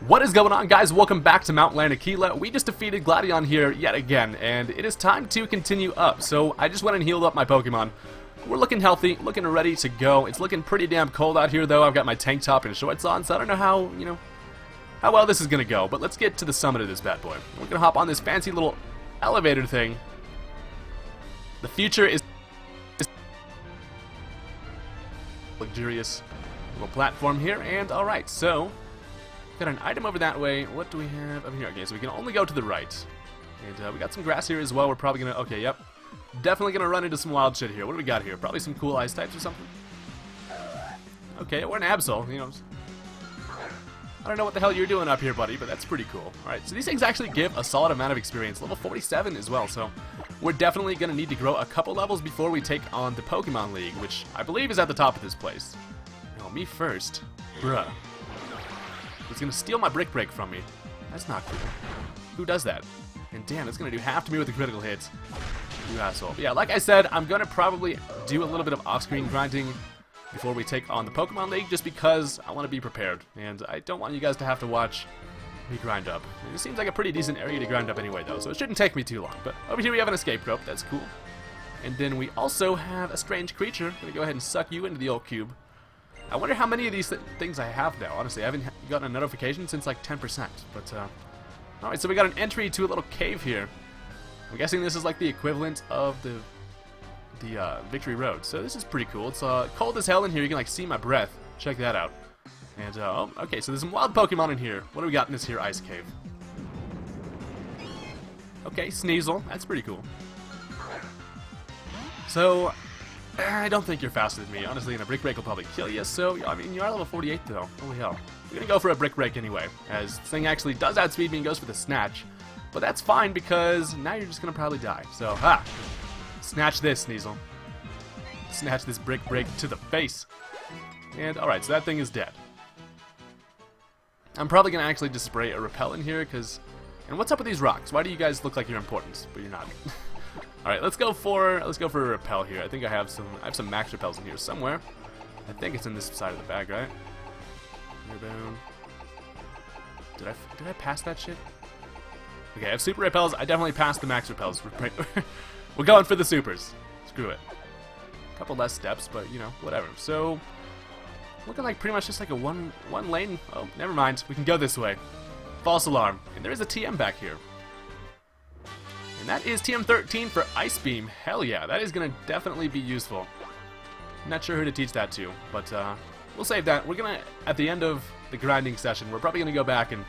What is going on, guys? Welcome back to Mount Lanakila. We just defeated Gladion here yet again, and it is time to continue up. So I just went and healed up my Pokemon. We're looking healthy, looking ready to go. It's looking pretty damn cold out here, though. I've got my tank top and shorts on, so I don't know how, how well this is going to go. But let's get to the summit of this bad boy. We're going to hop on this fancy little elevator thing. The future is luxurious little platform here, and alright, so got an item over that way. What do we have over here? Okay, so we can only go to the right. And we got some grass here as well. We're probably going to... Okay, yep. Definitely going to run into some wild shit here. What do we got here? Probably some cool ice types or something? Okay, or an Absol, I don't know what the hell you're doing up here, buddy, but that's pretty cool. Alright, so these things actually give a solid amount of experience. Level 47 as well, so we're definitely going to need to grow a couple levels before we take on the Pokemon League, which I believe is at the top of this place. No, me first. Bruh. It's gonna steal my Brick Break from me. That's not cool. Who does that? And damn, it's gonna do half to me with the critical hits. You asshole. But yeah, like I said, I'm gonna probably do a little bit of off-screen grinding before we take on the Pokemon League, just because I want to be prepared, and I don't want you guys to have to watch me grind up. It seems like a pretty decent area to grind up anyway, though, so it shouldn't take me too long. But over here we have an escape rope. That's cool. And then we also have a strange creature. I'm gonna go ahead and suck you into the old cube. I wonder how many of these things I have now. Honestly, I haven't gotten a notification since like 10%. But, alright, so we got an entry to a little cave here. I'm guessing this is like the equivalent of the Victory Road. So this is pretty cool. It's cold as hell in here. You can like see my breath. Check that out. And, okay, so there's some wild Pokemon in here. What do we got in this here ice cave? Okay, Sneasel. That's pretty cool. So... I don't think you're faster than me. Honestly, and a Brick Break will probably kill you, so, I mean, you are level 48, though. Holy hell. We're gonna go for a Brick Break anyway, as this thing actually does outspeed me and goes for the Snatch. But that's fine, because now you're just gonna probably die. So, ha! Snatch this, Sneasel. Snatch this Brick Break to the face. And, alright, so that thing is dead. I'm probably gonna actually just spray a Repel in here, because... And what's up with these rocks? Why do you guys look like you're important, but you're not? Alright, let's go for a repel here. I think I have some max repels in here somewhere. I think it's in this side of the bag, right? Boom. Did I pass that shit? Okay, I have super repels. I definitely passed the max repels. We're going for the supers. Screw it. A couple less steps, but whatever. So looking like pretty much just like a one lane. Oh, never mind. We can go this way. False alarm. And there is a TM back here. And that is TM13 for Ice Beam. Hell yeah, that is going to definitely be useful. Not sure who to teach that to, but we'll save that. We're going to, at the end of the grinding session, we're probably going to go back and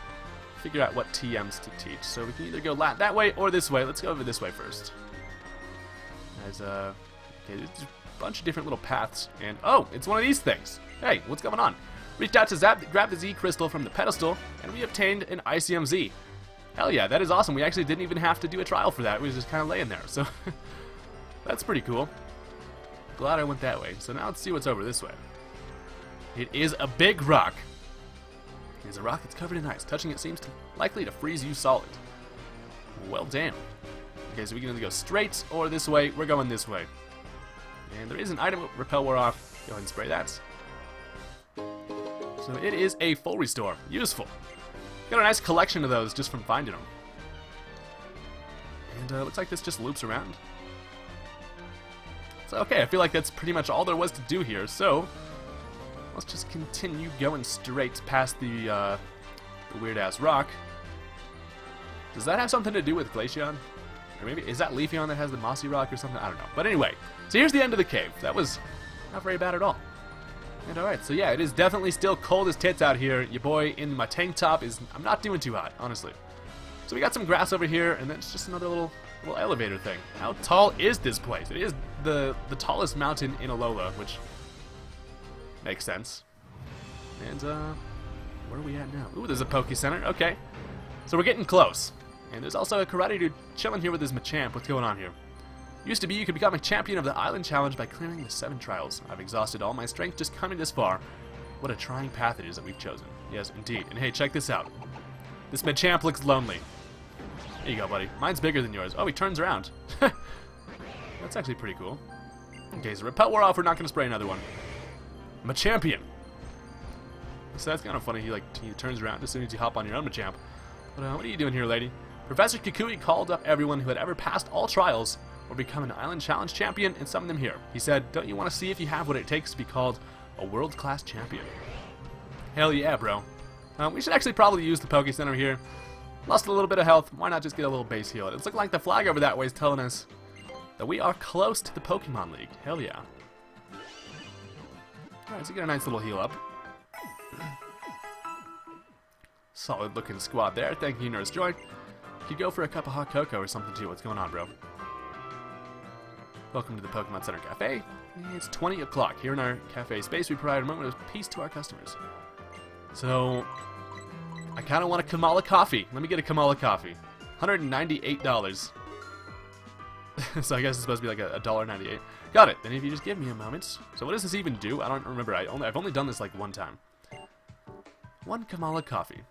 figure out what TMs to teach. So we can either go that way or this way. Let's go over this way first. As, okay, there's a bunch of different little paths. And, oh, it's one of these things. Hey, what's going on? Reached out to Zap, grabbed the Z Crystal from the pedestal, and we obtained an ICMZ. Hell yeah, that is awesome. We actually didn't even have to do a trial for that. We was just kind of laying there, so that's pretty cool. Glad I went that way. So now let's see what's over this way. It is a big rock. It is a rock that's covered in ice. Touching it seems likely to freeze you solid. Well, damn. Okay, so we can either go straight or this way. We're going this way. And there is an item. Repel wore off. Go ahead and spray that. So it is a full restore. Useful. Got a nice collection of those just from finding them. And looks like this just loops around. So okay, I feel like that's pretty much all there was to do here. So let's just continue going straight past the weird-ass rock. Does that have something to do with Glaceon? Or maybe, is that Leafeon that has the mossy rock or something? I don't know. But anyway, so here's the end of the cave. That was not very bad at all. And alright, so yeah, it is definitely still cold as tits out here. Your boy in my tank top is... I'm not doing too hot, honestly. So we got some grass over here, and then it's just another little elevator thing. How tall is this place? It is the tallest mountain in Alola, which makes sense. And, where are we at now? Ooh, there's a Poke Center. Okay. So we're getting close. And there's also a karate dude chilling here with his Machamp. What's going on here? Used to be you could become a champion of the island challenge by clearing the 7 trials. I've exhausted all my strength just coming this far. What a trying path it is that we've chosen. Yes, indeed. And hey, check this out. This Machamp looks lonely. There you go, buddy. Mine's bigger than yours. Oh, he turns around. That's actually pretty cool. Okay, so Repel wore off. We're not going to spray another one. Machampion. So that's kind of funny. He turns around as soon as you hop on your own Machamp. But what are you doing here, lady? Professor Kukui called up everyone who had ever passed all trials or become an Island Challenge champion and summoned them here. He said, don't you want to see if you have what it takes to be called a world-class champion? Hell yeah, bro. We should actually probably use the Poke Center here. Lost a little bit of health. Why not just get a little base heal? It's looking like the flag over that way is telling us that we are close to the Pokemon League. Hell yeah. Alright, so get a nice little heal up. Solid looking squad there. Thank you, Nurse Joy. Could go for a cup of hot cocoa or something too. What's going on, bro? Welcome to the Pokemon Center Cafe. It's 20 o'clock. Here in our cafe space, we provide a moment of peace to our customers. So, I kind of want a Kamala coffee. Let me get a Kamala coffee. $198. So I guess it's supposed to be like $1.98. Got it. Then if you just give me a moment. So what does this even do? I don't remember. I've only done this like one time. One Kamala coffee.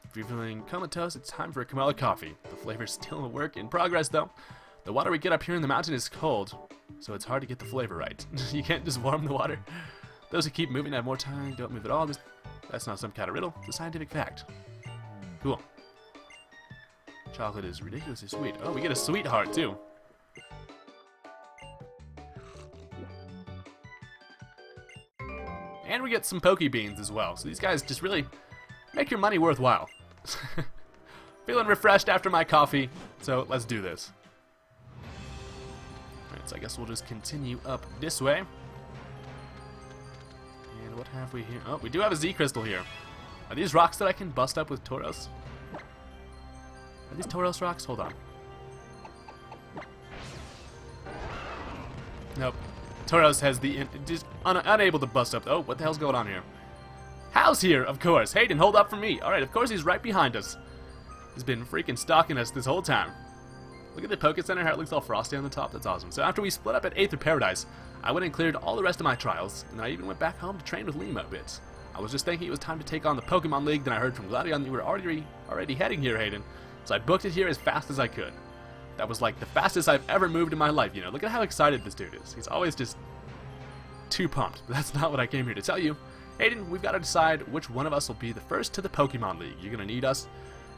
If you're feeling comatose, it's time for a Kamala coffee. The flavor's still a work in progress, though. The water we get up here in the mountain is cold, so it's hard to get the flavor right. You can't just warm the water. Those who keep moving have more time. Don't move at all. That's not some kind of riddle. It's a scientific fact. Cool. Chocolate is ridiculously sweet. Oh, we get a sweetheart, too. And we get some Poke Beans as well. So these guys just really make your money worthwhile. Feeling refreshed after my coffee, so let's do this. Alright, so I guess we'll just continue up this way. And what have we here? Oh, we do have a Z Crystal here. Are these rocks that I can bust up with Tauros? Are these Tauros rocks? Hold on. Nope. Tauros has the just unable to bust up. Oh, what the hell's going on here? Hal's here, of course. Haydunn, hold up for me. Alright, of course he's right behind us. He's been freaking stalking us this whole time. Look at the Poke Center, how it looks all frosty on the top. That's awesome. So after we split up at Aether Paradise, I went and cleared all the rest of my trials, and I even went back home to train with Lima a bit. I was just thinking it was time to take on the Pokemon League, then I heard from Gladion that you were already heading here, Haydunn. So I booked it here as fast as I could. That was like the fastest I've ever moved in my life, you know. Look at how excited this dude is. He's always just too pumped. But that's not what I came here to tell you. Haydunn, we've got to decide which one of us will be the first to the Pokemon League. You're going to need us.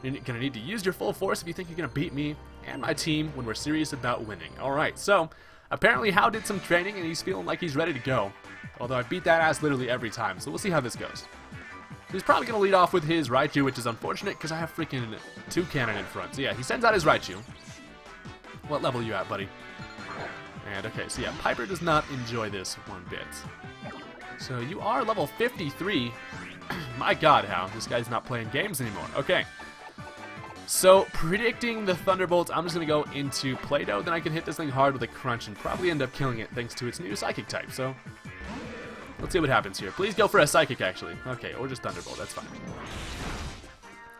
You're going to need to use your full force if you think you're going to beat me and my team when we're serious about winning. Alright, so apparently Hal did some training and he's feeling like he's ready to go. Although I beat that ass literally every time, so we'll see how this goes. He's probably going to lead off with his Raichu, which is unfortunate because I have freaking two cannon in front. So yeah, he sends out his Raichu. What level are you at, buddy? And okay, so yeah, Piper does not enjoy this one bit. So you are level 53. My god, Hal, this guy's not playing games anymore. Okay. So, predicting the Thunderbolt, I'm just going to go into Play-Doh, then I can hit this thing hard with a Crunch and probably end up killing it thanks to its new Psychic type. So, let's see what happens here. Please go for a Psychic, actually. Okay, or just Thunderbolt, that's fine.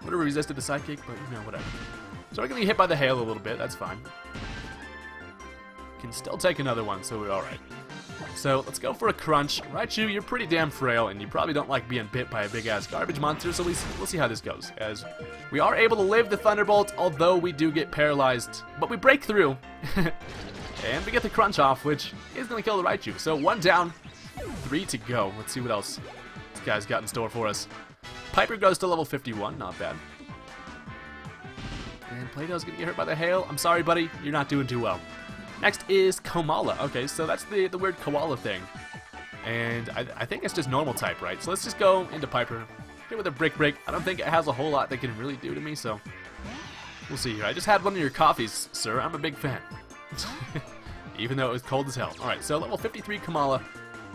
Would have resisted the Psychic, but, you know, whatever. So we're going to get hit by the Hail a little bit, that's fine. Can still take another one, so we're alright. So, let's go for a Crunch. Raichu, you're pretty damn frail, and you probably don't like being bit by a big-ass garbage monster, so we'll see how this goes. As we are able to live the Thunderbolt, although we do get paralyzed, but we break through. And we get the Crunch off, which is going to kill the Raichu. So, 1 down, 3 to go. Let's see what else this guy's got in store for us. Piper goes to level 51, not bad. And Play-Doh's going to get hurt by the Hail. I'm sorry, buddy, you're not doing too well. Next is Kamala. Okay, so that's the weird koala thing. And I think it's just normal type, right? So let's just go into Piper. Hit with a Brick Break. I don't think it has a whole lot that can really do to me, so we'll see here. I just had one of your coffees, sir. I'm a big fan. Even though it was cold as hell. Alright, so level 53 Kamala.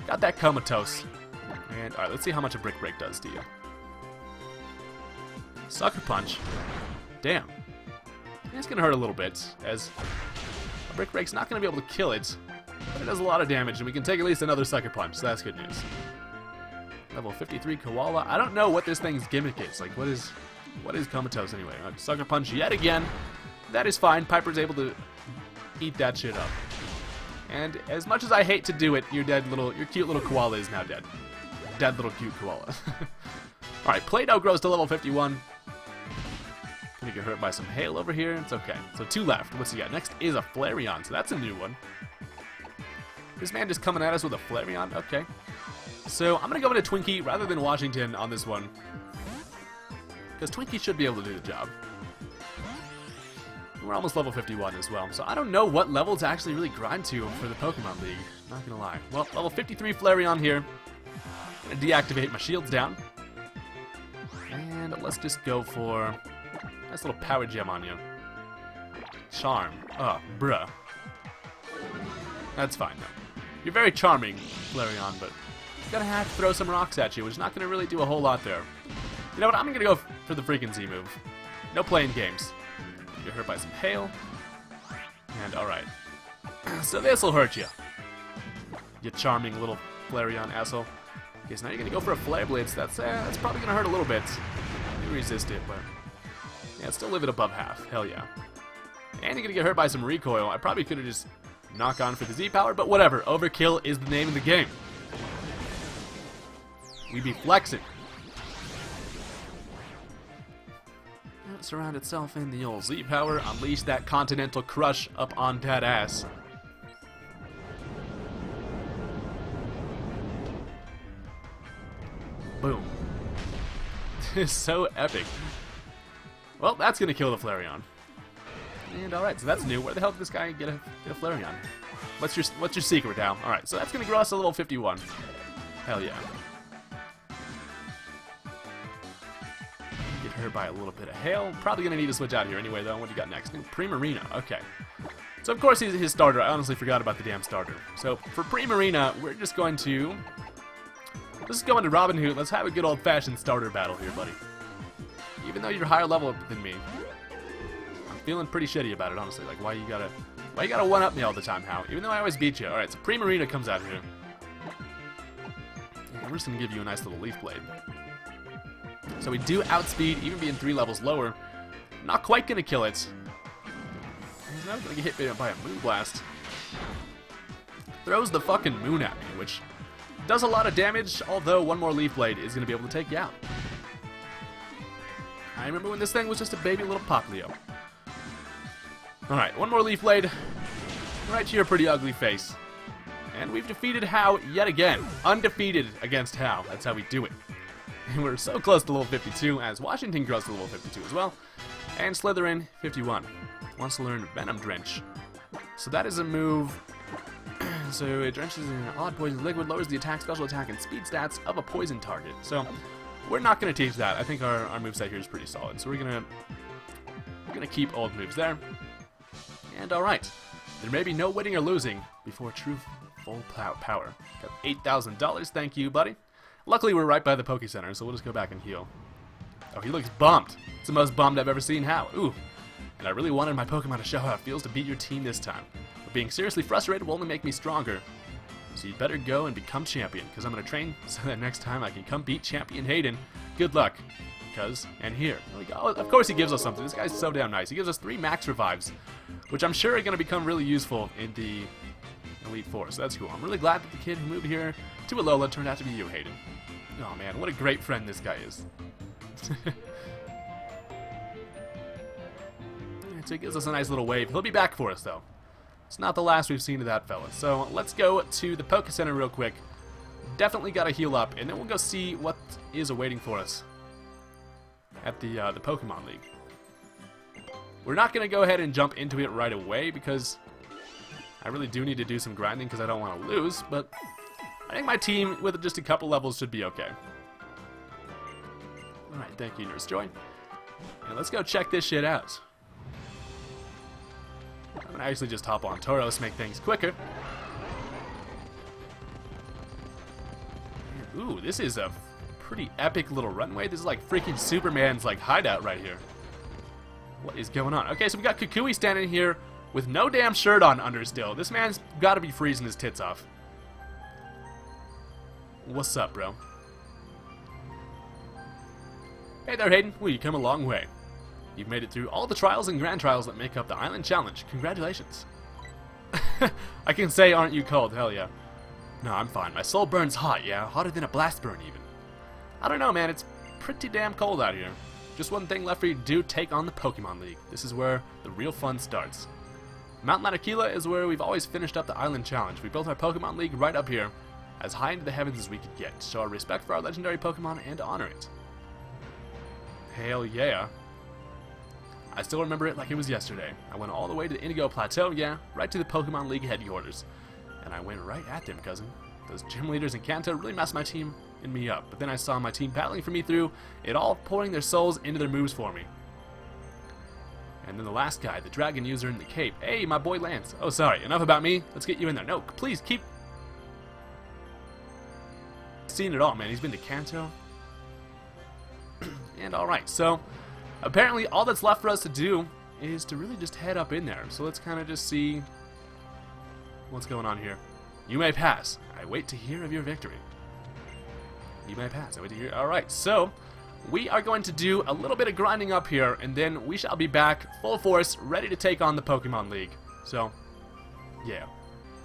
Got that comatose. And alright, let's see how much a Brick Break does to you. Sucker Punch. Damn. It's gonna hurt a little bit, as a Brick Break's not going to be able to kill it, but it does a lot of damage, and we can take at least another Sucker Punch, so that's good news. Level 53 Koala. I don't know what this thing's gimmick is. Like, what is Comatose anyway? Sucker Punch yet again. That is fine. Piper's able to eat that shit up. And as much as I hate to do it, your cute little koala is now dead. Dead little cute koala. Alright, Play-Doh grows to level 51. Gonna get hurt by some hail over here. It's okay. So 2 left. What's he got? Next is a Flareon. So that's a new one. This man just coming at us with a Flareon. Okay. So I'm going to go into Twinkie rather than Washington on this one. Because Twinkie should be able to do the job. We're almost level 51 as well. So I don't know what level to actually really grind to for the Pokemon League. Not going to lie. Well, level 53 Flareon here. Going to deactivate my shields down. And let's just go for a nice little power gem on you. Charm. Oh, bruh. That's fine, though. You're very charming, Flareon, but you're gonna have to throw some rocks at you, which is not gonna really do a whole lot there. You know what? I'm gonna go for the freaking Z move. No playing games. You're hurt by some hail. And alright. So this'll hurt you. You charming little Flareon asshole. Okay, so now you're gonna go for a Flare Blitz. That's probably gonna hurt a little bit. You resist it, but yeah, still live it above half. Hell yeah. And you're gonna get hurt by some recoil. I probably could have just knocked on for the Z power, but whatever. Overkill is the name of the game. We be flexing. Surround itself in the old Z power. Unleash that continental crush up on that ass. Boom. This is so epic. Well, that's gonna kill the Flareon. And alright, so that's new. Where the hell did this guy get a Flareon? What's your secret now? Alright, so that's gonna grow us a level 51. Hell yeah. Get hurt by a little bit of hail. Probably gonna need to switch out here anyway though. What do you got next? Primarina, okay. So of course he's his starter. I honestly forgot about the damn starter. So for Primarina, we're just going to let's go into Robin Hood. Let's have a good old-fashioned starter battle here, buddy. Even though you're higher level than me. Feeling pretty shitty about it, honestly. Like, why you gotta one-up me all the time, How? Even though I always beat you. Alright, so Primarina comes out here. And we're just gonna give you a nice little Leaf Blade. So we do outspeed, even being 3 levels lower. Not quite gonna kill it. He's not gonna get hit by a Moonblast. Throws the fucking moon at me, which does a lot of damage, although one more Leaf Blade is gonna be able to take you out. I remember when this thing was just a baby little Poplio. Alright, one more Leaf Blade. Right to your pretty ugly face. And we've defeated How yet again. Undefeated against How. That's how we do it. And we're so close to level 52, as Washington grows to level 52 as well. And Slytherin, 51. Wants to learn Venom Drench. So that is a move. So it drenches in an odd poison liquid, lowers the attack, special attack, and speed stats of a poison target. So we're not going to teach that. I think our moveset here is pretty solid. So we're gonna keep old moves there. And alright, there may be no winning or losing before true full power. Got $8,000, thank you, buddy. Luckily, we're right by the Poke Center, so we'll just go back and heal. Oh, he looks bummed. It's the most bummed I've ever seen How. Ooh, and I really wanted my Pokemon to show how it feels to beat your team this time. But being seriously frustrated will only make me stronger. So you better go and become champion, because I'm going to train so that next time I can come beat Champion Haydunn. Good luck. And here we go. Of course he gives us something. This guy's so damn nice. He gives us 3 max revives, which I'm sure are going to become really useful in the Elite Four. So that's cool. I'm really glad that the kid who moved here to Alola turned out to be you, Haydunn. Oh man, what a great friend this guy is. So he gives us a nice little wave. He'll be back for us though. It's not the last we've seen of that fella. So let's go to the Poke Center real quick. Definitely got to heal up, and then we'll go see what is awaiting for us at the Pokemon League. We're not going to go ahead and jump into it right away because I really do need to do some grinding because I don't want to lose, but I think my team with just a couple levels should be okay. Alright, thank you, Nurse Joy. And let's go check this shit out. I'm going to actually just hop on Tauros, make things quicker. Ooh, this is a pretty epic little runway. This is like freaking Superman's like hideout right here. What is going on? Okay, so we got Kukui standing here with no damn shirt on under still. This man's got to be freezing his tits off. What's up, bro? Hey there, Haydunn. Well, you come a long way. You've made it through all the trials and grand trials that make up the Island Challenge. Congratulations. I can say, aren't you cold? Hell yeah. No, I'm fine. My soul burns hot, yeah? Hotter than a blast burn, even. I don't know, man. It's pretty damn cold out here. Just one thing left for you to do, take on the Pokemon League. This is where the real fun starts. Mount Lanakila is where we've always finished up the Island Challenge. We built our Pokemon League right up here. as high into the heavens as we could get, to show our respect for our legendary Pokemon and to honor it. Hell yeah. I still remember it like it was yesterday. I went all the way to the Indigo Plateau, yeah, right to the Pokemon League headquarters. And I went right at them, cousin. Those gym leaders in Kanto really messed my team and me up. But then I saw my team battling for me through it all, pouring their souls into their moves for me. And then the last guy, the dragon user in the cape. Hey, my boy Lance. Oh, sorry, enough about me. Let's get you in there. No, please keep seeing it all, man. He's been to Kanto. And alright, so apparently all that's left for us to do is to really just head up in there. So let's kind of just see what's going on here. You may pass. I wait to hear of your victory. You may pass. I wait to hear. Alright, so we are going to do a little bit of grinding up here, and then we shall be back full force, ready to take on the Pokemon League. So, yeah.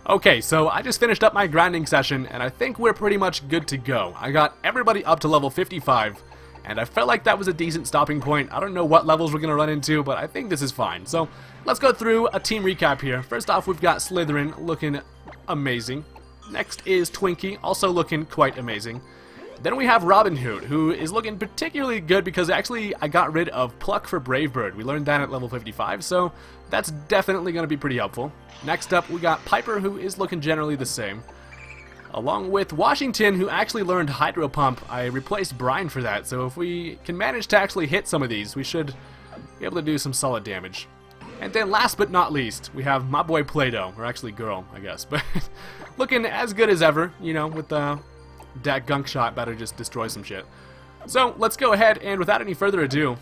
Okay, so I just finished up my grinding session, and I think we're pretty much good to go. I got everybody up to level 55, and I felt like that was a decent stopping point. I don't know what levels we're going to run into, but I think this is fine. So, let's go through a team recap here. First off, we've got Slytherin looking amazing. Next is Twinkie, also looking quite amazing. Then we have Robin Hood, who is looking particularly good because actually I got rid of Pluck for Brave Bird. We learned that at level 55, so that's definitely going to be pretty helpful. Next up, we got Piper, who is looking generally the same. Along with Washington, who actually learned Hydro Pump. I replaced Brine for that, so if we can manage to actually hit some of these, we should be able to do some solid damage. And then last but not least, we have my boy Play-Doh, or actually girl, I guess, but looking as good as ever, you know, with that gunk shot better just destroy some shit. So let's go ahead and without any further ado,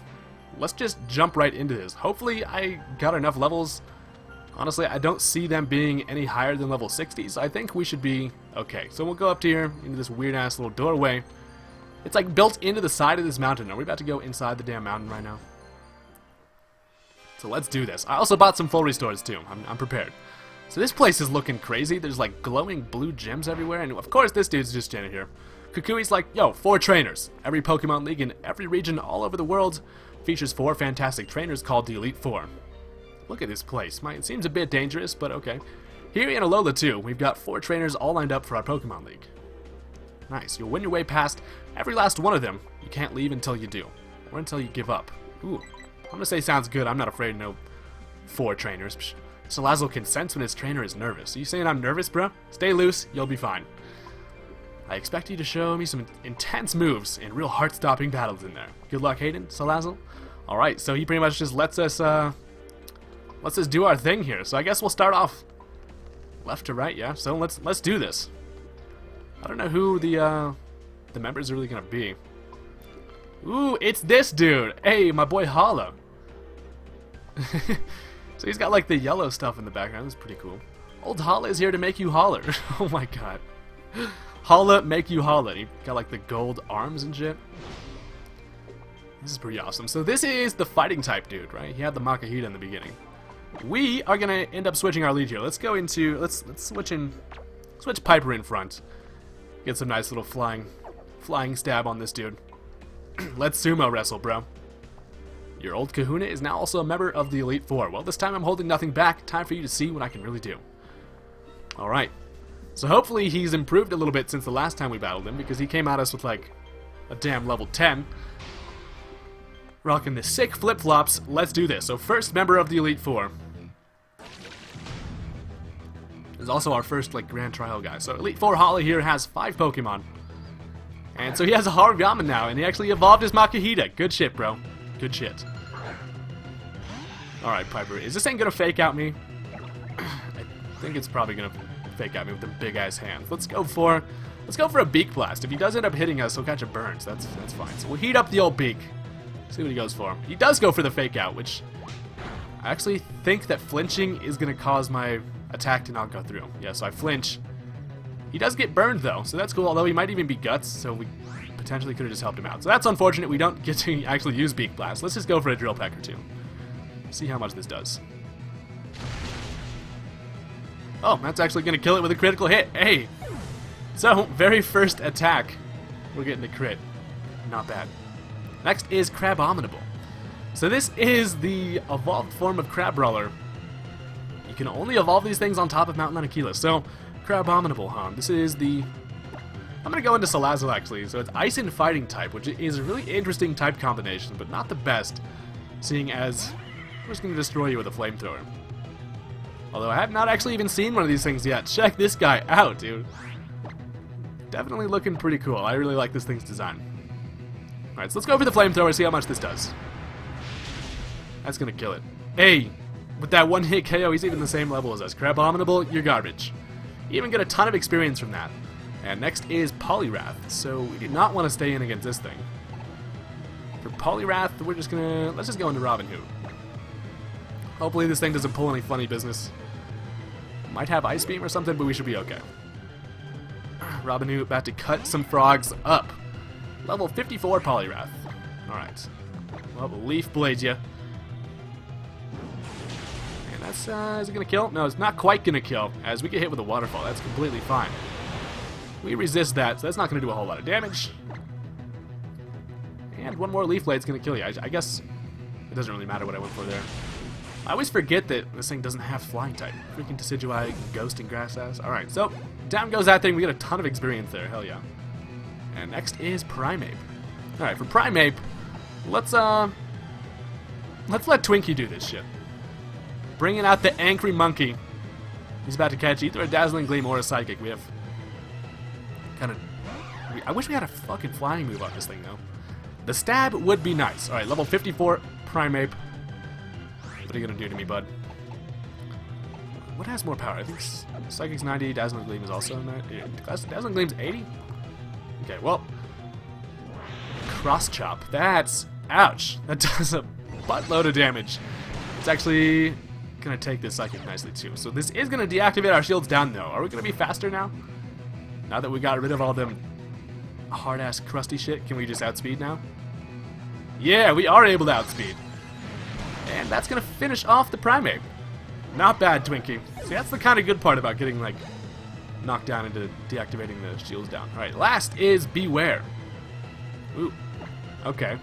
let's just jump right into this. Hopefully I got enough levels. Honestly, I don't see them being any higher than level 60, so I think we should be okay. So we'll go up here into this weird ass little doorway. It's like built into the side of this mountain. Are we about to go inside the damn mountain right now? So let's do this. I also bought some full restores too. I'm prepared. So this place is looking crazy. There's like glowing blue gems everywhere, and of course this dude's just standing here. Kukui's like, yo, 4 trainers. Every Pokemon League in every region all over the world features 4 fantastic trainers called the Elite Four. Look at this place. It seems a bit dangerous, but okay. Here in Alola too, we've got 4 trainers all lined up for our Pokemon League. Nice. You'll win your way past every last one of them. You can't leave until you do, or until you give up. Ooh, I'm gonna say sounds good. I'm not afraid. No 4 trainers. Psh. Salazzle can sense when his trainer is nervous. Are you saying I'm nervous, bro? Stay loose, you'll be fine. I expect you to show me some intense moves and real heart-stopping battles in there. Good luck, Haydunn, Salazzle. Alright, so he pretty much just lets us do our thing here. So I guess we'll start off left to right, yeah? So let's do this. I don't know who the members are really gonna be. Ooh, it's this dude! Hey, my boy Hollow. So he's got like the yellow stuff in the background. That's pretty cool. Old Holla is here to make you holler. Oh my god. Holla, make you holla. He got like the gold arms and shit. This is pretty awesome. So this is the fighting type dude, right? He had the Makahita in the beginning. We are gonna end up switching our lead here. Let's go into let's switch Piper in front. Get some nice little flying stab on this dude. Let's sumo wrestle, bro. Your old kahuna is now also a member of the Elite Four. Well, this time I'm holding nothing back. Time for you to see what I can really do. Alright. So hopefully he's improved a little bit since the last time we battled him, because he came at us with like a damn level 10. Rocking the sick flip-flops. Let's do this. So first member of the Elite Four. Is also our first like grand trial guy. So Elite Four Holly here has 5 Pokemon. And so he has a Harugama now, and he actually evolved his Makahita. Good shit, bro. Good shit. Alright, Piper. Is this thing gonna fake out me? I think it's probably gonna fake out me with the big ass hands. Let's go for a Beak Blast. If he does end up hitting us, he'll catch a burn, so that's fine. So we'll heat up the old beak. See what he goes for. He does go for the fake out, which I actually think that flinching is gonna cause my attack to not go through. Yeah, so I flinch. He does get burned though, so that's cool, although he might even be guts, so we potentially could have just helped him out. So that's unfortunate. We don't get to actually use Beak Blast. Let's just go for a Drill Peck or 2. See how much this does. Oh, that's actually going to kill it with a critical hit. Hey! So, very first attack, we're getting the crit. Not bad. Next is Crabominable. So this is the evolved form of Crabrawler. You can only evolve these things on top of Mount Lanakila. So, Crabominable, huh? This is the I'm going to go into Salazzle, actually. So it's Ice and Fighting type, which is a really interesting type combination, but not the best, seeing as I'm just going to destroy you with a flamethrower. Although I have not actually even seen one of these things yet. Check this guy out, dude. Definitely looking pretty cool. I really like this thing's design. Alright, so let's go for the flamethrower, see how much this does. That's going to kill it. Hey, with that one hit KO, he's even the same level as us. Crabominable, you're garbage. You even get a ton of experience from that. And next is Poliwrath, so we do not want to stay in against this thing. For Poliwrath, we're just gonna... let's just go into Robin Hood. Hopefully this thing doesn't pull any funny business. Might have Ice Beam or something, but we should be okay. Robin Hood about to cut some frogs up. Level 54 Poliwrath. Alright. Well, Leaf Blade ya. And that's, is it gonna kill? No, it's not quite gonna kill, as we get hit with a waterfall. That's completely fine. We resist that, so that's not going to do a whole lot of damage. And one more Leaf Blade's going to kill you. I guess it doesn't really matter what I went for there. I always forget that this thing doesn't have flying type. Freaking Decidueye, Ghost, and Grass Ass. Alright, so down goes that thing. We get a ton of experience there. Hell yeah. And next is Primate. Alright, for Primate, let's let Twinkie do this shit. Bringing out the angry monkey. He's about to catch either a Dazzling Gleam or a Psychic. We have... I wish we had a fucking flying move on this thing, though. The stab would be nice. Alright, level 54, Primate. What are you gonna do to me, bud? What has more power? I think Psychic's 90, Dazzling Gleam is also 90. Dazzling Gleam's 80? Okay, well. Cross Chop. That's... ouch. That does a buttload of damage. It's actually gonna take this Psychic nicely, too. So this is gonna deactivate our shields down, though. Are we gonna be faster now? Now that we got rid of all them hard-ass crusty shit, can we just outspeed now? Yeah, we are able to outspeed. And that's going to finish off the Primate. Not bad, Twinkie. See, that's the kind of good part about getting, like, knocked down into deactivating the shields down. Alright, last is Beware. Ooh. Okay.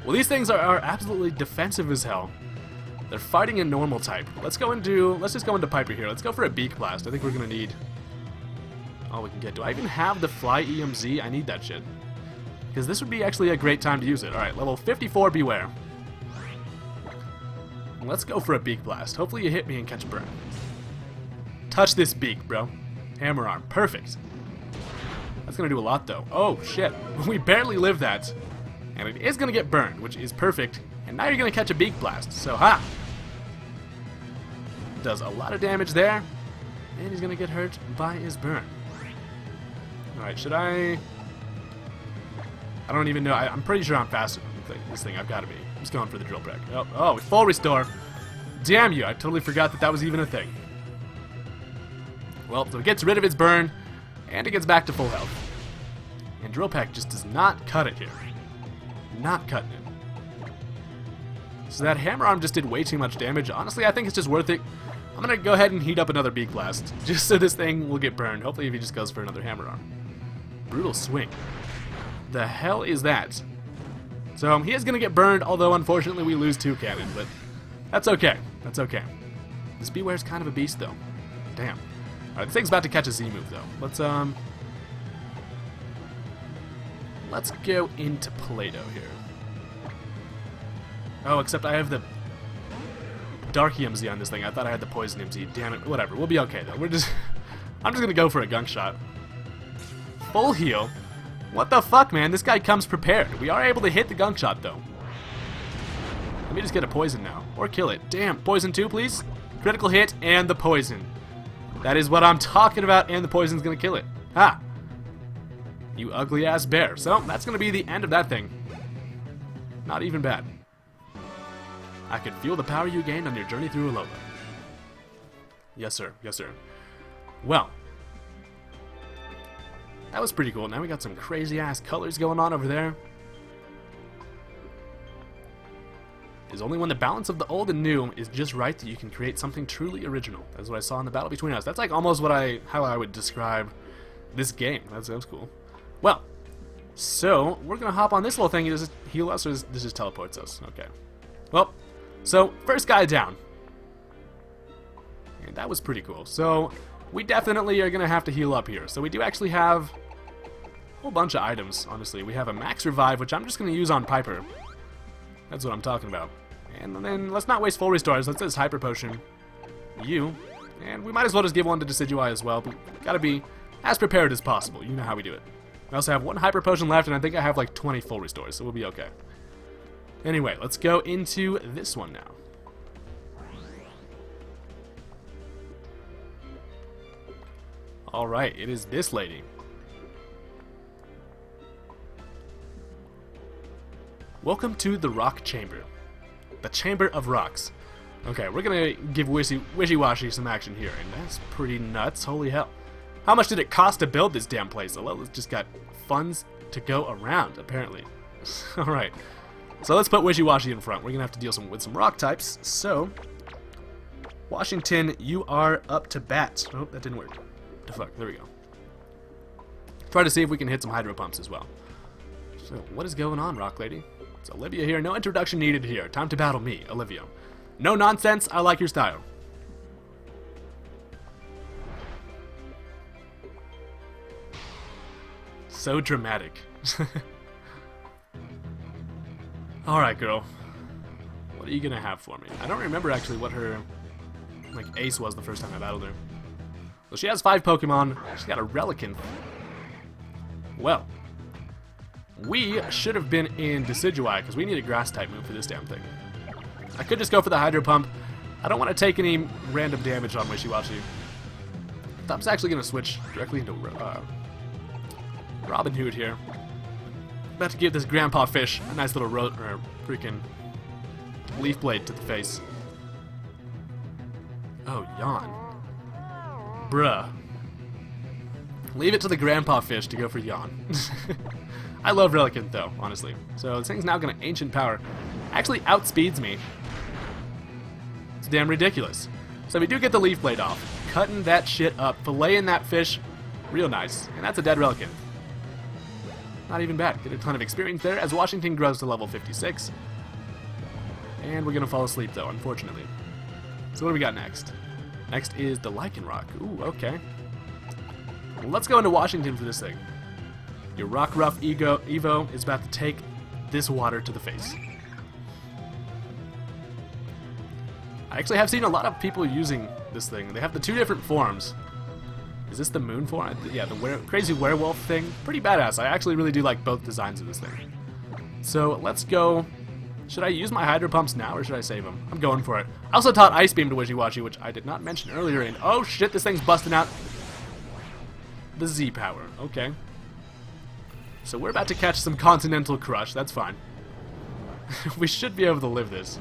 Well, these things are absolutely defensive as hell. They're fighting a normal type. Let's just go into Piper here. Let's go for a Beak Blast. I think we're going to need... all we can get. Do I even have the Fly EMZ? I need that shit. Because this would be actually a great time to use it. Alright, level 54 Beware. Let's go for a Beak Blast. Hopefully you hit me and catch a burn. Touch this beak, bro. Hammer Arm. Perfect. That's going to do a lot, though. Oh, shit. We barely lived that. And it is going to get burned, which is perfect. And now you're going to catch a Beak Blast. So, ha! Does a lot of damage there. And he's going to get hurt by his burn. Alright, should I don't even know. I'm pretty sure I'm faster than this thing. I've got to be. I'm just going for the Drill Peck. Oh, full restore. Damn you, I totally forgot that was even a thing. Well, so it gets rid of its burn, and it gets back to full health. And Drill Peck just does not cut it here. Not cutting it. So that Hammer Arm just did way too much damage. Honestly, I think it's just worth it. I'm going to go ahead and heat up another Beak Blast, just so this thing will get burned. Hopefully if he just goes for another Hammer Arm. Brutal Swing. The hell is that? So he is going to get burned, although unfortunately we lose 2 cannon, but that's okay. That's okay. This Beware's kind of a beast, though. Damn. Alright, this thing's about to catch a Z-move, though. Let's go into Play-Doh here. Oh, except I have the Dark EMZ on this thing. I thought I had the Poison EMZ. Damn it. Whatever. We'll be okay, though. I'm just going to go for a Gunk Shot. Full heal. What the fuck, man? This guy comes prepared. We are able to hit the Gunk Shot, though. Let me just get a Poison now. Or kill it. Damn. Poison 2, please. Critical hit and the Poison. That is what I'm talking about, and the Poison's going to kill it. Ha! You ugly-ass bear. So, that's going to be the end of that thing. Not even bad. I can feel the power you gained on your journey through Alola. Yes, sir. Yes, sir. Well, that was pretty cool. Now we got some crazy-ass colors going on over there. It's only when the balance of the old and new is just right that you can create something truly original. That's what I saw in the battle between us. That's like almost how I would describe this game. That was cool. Well, so we're going to hop on this little thing. Does it heal us or this just teleports us? Okay. Well, so first guy down. And that was pretty cool. So we definitely are going to have to heal up here. So we do actually have whole bunch of items, honestly. We have a max revive, which I'm just going to use on Piper. That's what I'm talking about. And then let's not waste full restores. Let's use Hyper Potion. You. And we might as well just give one to Decidueye as well. But gotta be as prepared as possible. You know how we do it. I also have one Hyper Potion left, and I think I have like 20 full restores, so we'll be okay. Anyway, let's go into this one now. Alright, it is this lady. Welcome to the Rock Chamber. The Chamber of Rocks. Okay, we're gonna give Wishy-Washy some action here, and that's pretty nuts, holy hell. How much did it cost to build this damn place? It's just got funds to go around, apparently. Alright, so let's put Wishy-Washy in front. We're gonna have to deal with some rock types, so... Washington, you are up to bat. Oh, that didn't work. What the fuck, there we go. Try to see if we can hit some Hydro Pumps as well. So, what is going on, Rock Lady? It's Olivia here. No introduction needed here. Time to battle me, Olivia. No nonsense. I like your style. So dramatic. Alright, girl. What are you gonna have for me? I don't remember actually what her ace was the first time I battled her. Well, she has 5 Pokemon. She's got a Relicanth. Well, we should have been in Decidueye because we need a grass type move for this damn thing. I could just go for the Hydro Pump. I don't want to take any random damage on Wishy-Washy. I'm actually going to switch directly into Robin Hood here. About to give this Grandpa Fish a nice little freaking Leaf Blade to the face. Oh, yawn. Bruh. Leave it to the Grandpa Fish to go for yawn. I love Relicanth though, honestly. So this thing's now going to Ancient Power. Actually outspeeds me. It's damn ridiculous. So we do get the Leaf Blade off. Cutting that shit up. Filleting that fish. Real nice. And that's a dead Relicanth. Not even bad. Get a ton of experience there as Washington grows to level 56. And we're going to fall asleep though, unfortunately. So what do we got next? Next is the Lichen Rock. Ooh, okay. Well, let's go into Washington for this thing. Your Rock Ruff Evo is about to take this water to the face. I actually have seen a lot of people using this thing. They have the 2 different forms. Is this the moon form? Yeah, the crazy werewolf thing. Pretty badass. I actually really do like both designs of this thing. So let's go. Should I use my Hydro Pumps now or should I save them? I'm going for it. I also taught Ice Beam to Wishy-Washy, which I did not mention earlier. And oh shit, this thing's busting out the Z power. Okay. So we're about to catch some Continental Crush. That's fine. We should be able to live this.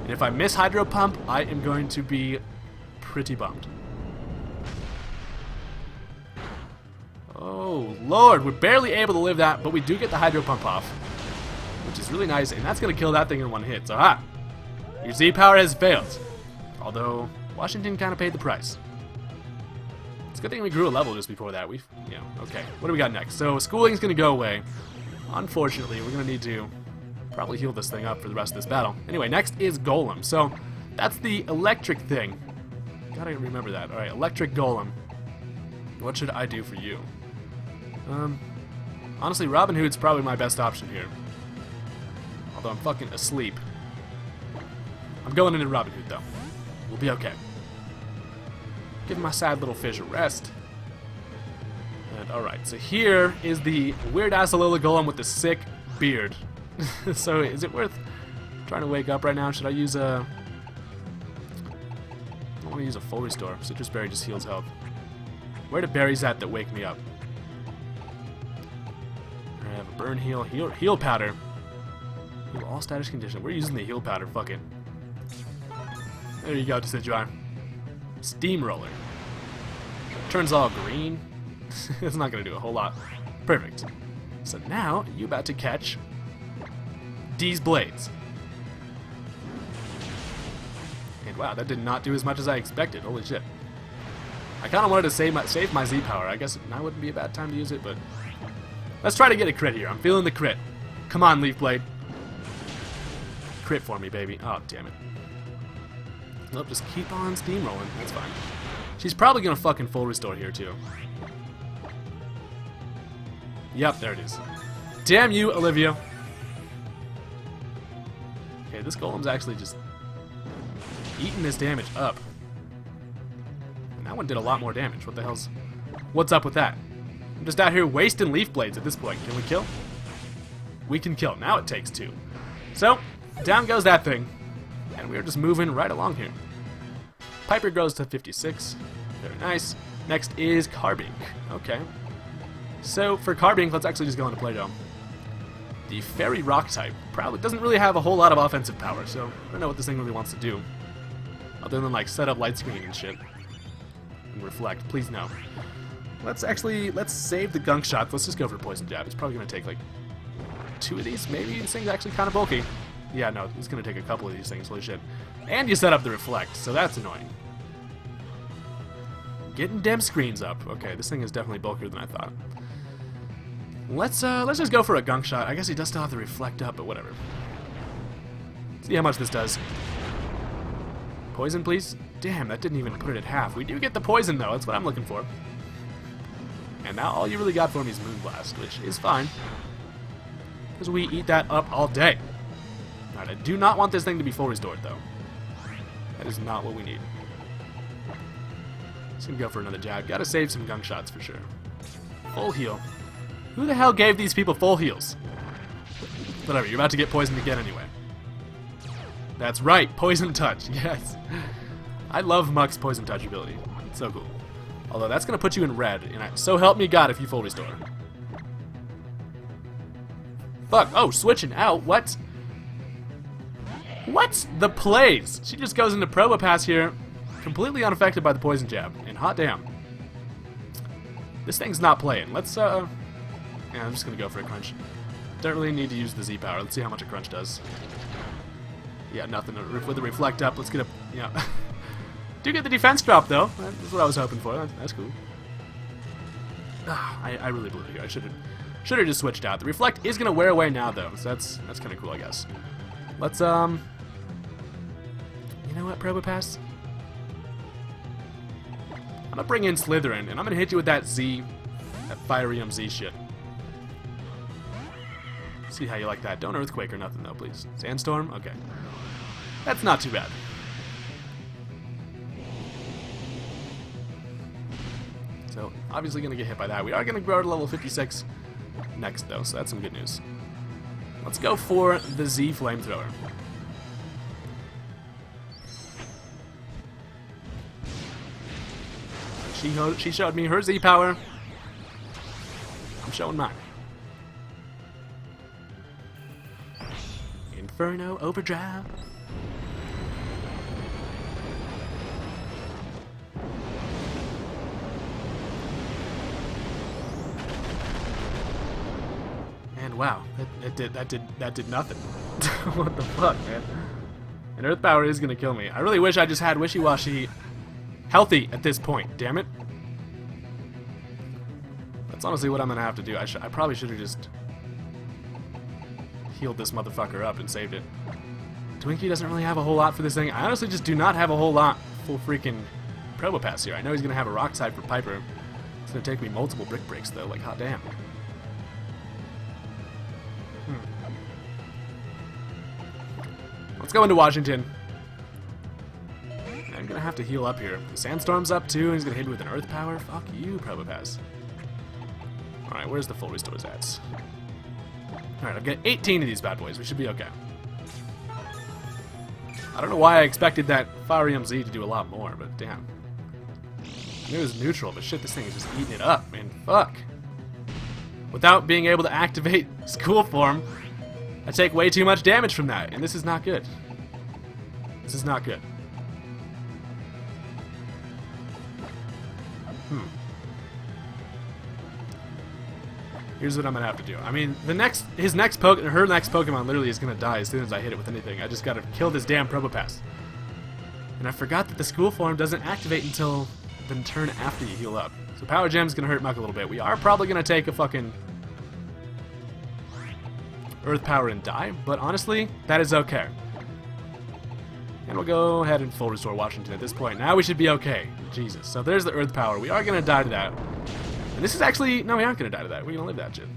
And if I miss Hydro Pump, I am going to be pretty bummed. Oh, Lord. We're barely able to live that, but we do get the Hydro Pump off. Which is really nice, and that's going to kill that thing in one hit. So, your Z power has failed. Although, Washington kind of paid the price. It's a good thing we grew a level just before that. Okay. What do we got next? So, Schooling's going to go away. Unfortunately, we're going to need to probably heal this thing up for the rest of this battle. Anyway, next is Gollum. So, that's the electric thing. Gotta remember that. Alright, electric Gollum. What should I do for you? Honestly, Robin Hood's probably my best option here. Although I'm fucking asleep. I'm going into Robin Hood, though. We'll be okay. Give my sad little fish a rest. And alright, so here is the weird-ass Alola Golem with the sick beard. So is it worth trying to wake up right now? Should I use a... I don't want to use a full restore. Citrus Berry just heals health. Where are the berries at that wake me up? I have a burn heal powder. Heal all status condition. We're using the heal powder, fuck it. There you go, Decidueye. Steamroller. Turns all green. It's not gonna do a whole lot. Perfect. So now, you about to catch these blades. And wow, that did not do as much as I expected. Holy shit. I kind of wanted to save my Z power. I guess now wouldn't be a bad time to use it, but let's try to get a crit here. I'm feeling the crit. Come on, Leaf Blade. Crit for me, baby. Oh, damn it. Nope, just keep on steamrolling. That's fine. She's probably gonna fucking full restore here, too. Yep, there it is. Damn you, Olivia. Okay, this Golem's actually just eating this damage up. And that one did a lot more damage. What the hell's... What's up with that? I'm just out here wasting leaf blades at this point. Can we kill? We can kill. Now it takes 2. So, down goes that thing. And we're just moving right along here. Piper grows to 56. Very nice. Next is Carbink. Okay. So, for Carbink, let's actually just go into Play-Doh. The Fairy Rock type probably doesn't really have a whole lot of offensive power, so I don't know what this thing really wants to do. Other than, like, set up light screening and shit. And reflect. Please, no. Let's save the gunk shots. Let's just go for Poison Jab. It's probably going to take, like, 2 of these, maybe? This thing's actually kind of bulky. Yeah, no, it's going to take a couple of these things. Holy shit. And you set up the reflect, so that's annoying. Getting dem screens up. Okay, this thing is definitely bulkier than I thought. Let's just go for a gunk shot. I guess he does still have the reflect up, but whatever. See how much this does. Poison, please. Damn, that didn't even put it at half. We do get the poison, though. That's what I'm looking for. And now all you really got for me is Moonblast, which is fine. Because we eat that up all day. Alright, I do not want this thing to be full restored, though. That is not what we need. Just gonna go for another jab. Gotta save some gunk shots for sure. Full heal. Who the hell gave these people full heals? Whatever, you're about to get poisoned again anyway. That's right, Poison Touch, yes. I love Muck's Poison Touch ability. It's so cool. Although that's gonna put you in red, and so help me God if you full restore. Fuck, oh, switching out, what? What's the plays? She just goes into Probopass here, completely unaffected by the Poison Jab, and hot damn. This thing's not playing. Let's, yeah, I'm just gonna go for a crunch. Don't really need to use the Z power. Let's see how much a crunch does. Yeah, nothing. With the reflect up, let's get a, yeah. Do get the defense drop, though. That's what I was hoping for. That's cool. I really blew it here. I should have just switched out. The reflect is gonna wear away now, though, so that's kind of cool, I guess. Let's, you know what, Probopass? I'm gonna bring in Slytherin, and I'm gonna hit you with that Z, that Flareon Z shit. See how you like that. Don't Earthquake or nothing, though, please. Sandstorm? Okay. That's not too bad. So, obviously gonna get hit by that. We are gonna grow to level 56 next, though, so that's some good news. Let's go for the Z Flamethrower. She showed me her Z power. I'm showing mine. Inferno Overdrive. And wow, that did nothing. What the fuck, man? And Earth Power is gonna kill me. I really wish I just had Wishy-Washy healthy at this point, damn it. That's honestly what I'm gonna have to do. I probably should have just healed this motherfucker up and saved it. Twinkie doesn't really have a whole lot for this thing. I honestly just do not have a whole lot full freaking Probopass here. I know he's gonna have a rock type for Piper. It's gonna take me multiple brick breaks though, like hot damn. Let's go into Washington. I'm gonna have to heal up here. The Sandstorm's up too, and he's gonna hit me with an Earth Power. Fuck you, Probopass. Alright, where's the full restores at? Alright, I've got 18 of these bad boys. We should be okay. I don't know why I expected that Flareon Z to do a lot more, but damn. I knew it was neutral, but shit, this thing is just eating it up, man. Fuck. Without being able to activate School Form, I take way too much damage from that, and this is not good. This is not good. Here's what I'm gonna have to do. I mean, her next Pokemon literally is gonna die as soon as I hit it with anything. I just gotta kill this damn Probopass. And I forgot that the School Form doesn't activate until the turn after you heal up. So Power Gem's gonna hurt Muck a little bit. We are probably gonna take a fucking Earth Power and die, but honestly, that is okay. And we'll go ahead and full restore Washington at this point. Now we should be okay. Jesus. So there's the Earth Power. We are gonna die to that. And this is actually... No, we aren't going to die to that. We're going to live that shit.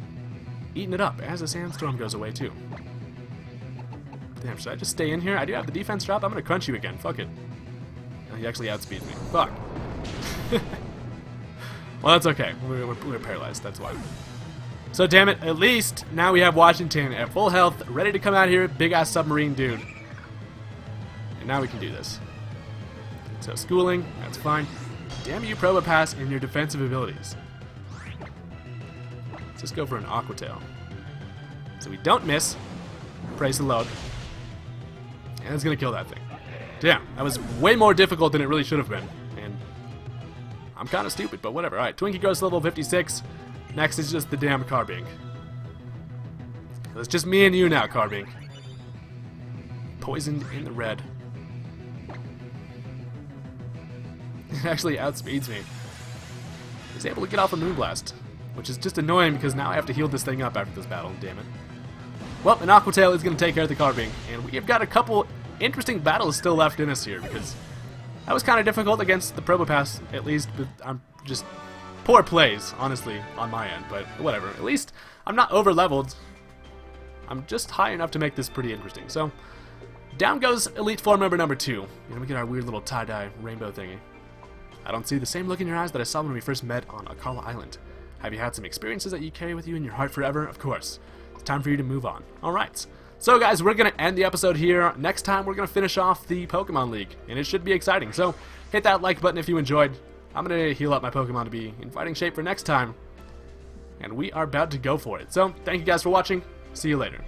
eating it up as the sandstorm goes away too. Damn, should I just stay in here? I do have the defense drop. I'm gonna crunch you again. Fuck it. Oh, he actually outspeeds me. Fuck. Well, that's okay. We're paralyzed. That's why. So damn it. At least now we have Washington at full health, ready to come out here. Big ass submarine dude. And now we can do this. So schooling. That's fine. Damn you, Probopass, and your defensive abilities. Let's just go for an Aqua Tail. So we don't miss. Praise the load. And it's gonna kill that thing. Damn, that was way more difficult than it really should have been. And I'm kind of stupid, but whatever. Alright, Twinkie goes to level 56. Next is just the damn Carbink. It's just me and you now, Carbink. Poisoned in the red. It actually outspeeds me. He's able to get off a Moonblast, which is just annoying because now I have to heal this thing up after this battle, damn it. Well, an Aqua Tail is going to take care of the Carbink, and we have got a couple interesting battles still left in us here, because that was kind of difficult against the Probopass, at least, but I'm just poor plays, honestly, on my end, but whatever. At least I'm not over-leveled. I'm just high enough to make this pretty interesting. So, down goes Elite Four member number 2. And we get our weird little tie-dye rainbow thingy. I don't see the same look in your eyes that I saw when we first met on Akala Island. Have you had some experiences that you carry with you in your heart forever? Of course. It's time for you to move on. Alright. So guys, we're going to end the episode here. Next time, we're going to finish off the Pokemon League. And it should be exciting. So, hit that like button if you enjoyed. I'm going to heal up my Pokemon to be in fighting shape for next time. And we are about to go for it. So, thank you guys for watching. See you later.